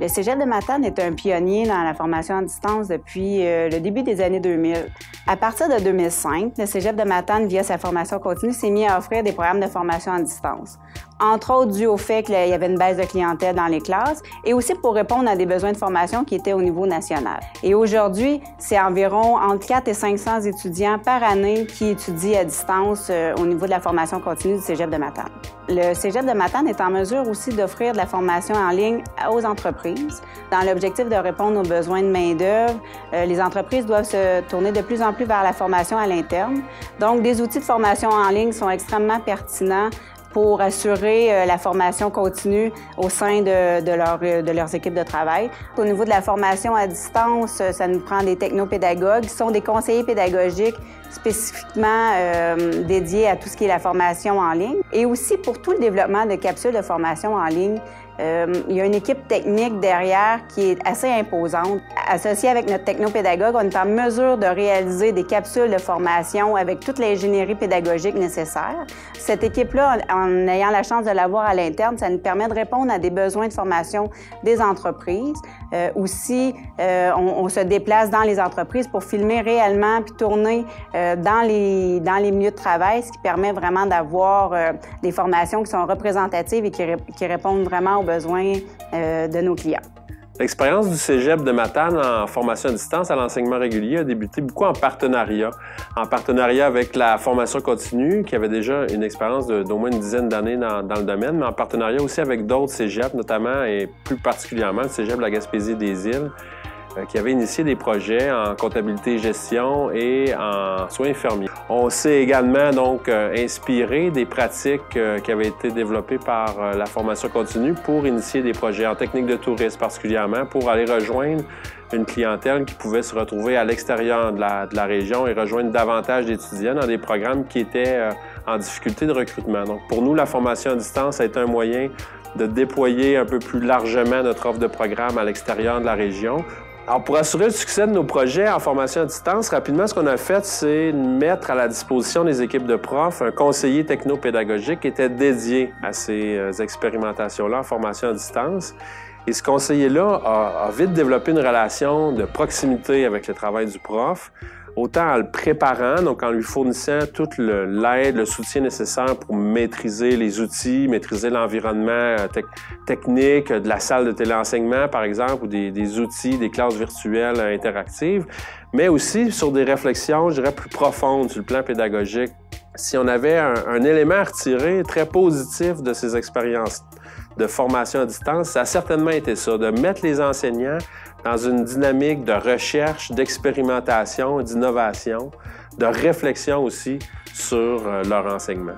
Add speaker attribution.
Speaker 1: Le Cégep de Matane est un pionnier dans la formation à distance depuis le début des années 2000. À partir de 2005, le Cégep de Matane, via sa formation continue, s'est mis à offrir des programmes de formation à distance. Entre autres, dû au fait qu'il y avait une baisse de clientèle dans les classes et aussi pour répondre à des besoins de formation qui étaient au niveau national. Et aujourd'hui, c'est environ entre 400 et 500 étudiants par année qui étudient à distance au niveau de la formation continue du Cégep de Matane. Le Cégep de Matane est en mesure aussi d'offrir de la formation en ligne aux entreprises. Dans l'objectif de répondre aux besoins de main-d'œuvre, les entreprises doivent se tourner de plus en plus vers la formation à l'interne. Donc, des outils de formation en ligne sont extrêmement pertinents pour assurer la formation continue au sein de leurs équipes de travail. Au niveau de la formation à distance, ça nous prend des technopédagogues qui sont des conseillers pédagogiques spécifiquement dédiés à tout ce qui est la formation en ligne. Et aussi pour tout le développement de capsules de formation en ligne, il y a une équipe technique derrière qui est assez imposante. Associée avec notre technopédagogue, on est en mesure de réaliser des capsules de formation avec toute l'ingénierie pédagogique nécessaire. Cette équipe-là, en ayant la chance de l'avoir à l'interne, ça nous permet de répondre à des besoins de formation des entreprises. Aussi, on se déplace dans les entreprises pour filmer réellement puis tourner dans les milieux de travail, ce qui permet vraiment d'avoir des formations qui sont représentatives et qui répondent vraiment aux besoins de nos clients.
Speaker 2: L'expérience du Cégep de Matane en formation à distance à l'enseignement régulier a débuté beaucoup en partenariat avec la formation continue, qui avait déjà une expérience d'au moins une dizaine d'années dans le domaine, mais en partenariat aussi avec d'autres cégeps, notamment et plus particulièrement le Cégep de la Gaspésie-des-Îles, qui avait initié des projets en comptabilité et gestion et en soins infirmiers. On s'est également donc inspiré des pratiques qui avaient été développées par la formation continue pour initier des projets en technique de tourisme particulièrement, pour aller rejoindre une clientèle qui pouvait se retrouver à l'extérieur de la région et rejoindre davantage d'étudiants dans des programmes qui étaient en difficulté de recrutement. Donc pour nous, la formation à distance a été un moyen de déployer un peu plus largement notre offre de programme à l'extérieur de la région. Alors, pour assurer le succès de nos projets en formation à distance, rapidement, ce qu'on a fait, c'est mettre à la disposition des équipes de profs un conseiller technopédagogique qui était dédié à ces expérimentations-là en formation à distance. Et ce conseiller-là a vite développé une relation de proximité avec le travail du prof, autant en le préparant, donc en lui fournissant toute l'aide, le soutien nécessaire pour maîtriser les outils, maîtriser l'environnement technique de la salle de téléenseignement, par exemple, ou des outils, des classes virtuelles interactives, mais aussi sur des réflexions, je dirais, plus profondes sur le plan pédagogique. Si on avait un élément à retirer très positif de ces expériences de formation à distance, ça a certainement été ça, de mettre les enseignants dans une dynamique de recherche, d'expérimentation, d'innovation, de réflexion aussi sur leur enseignement.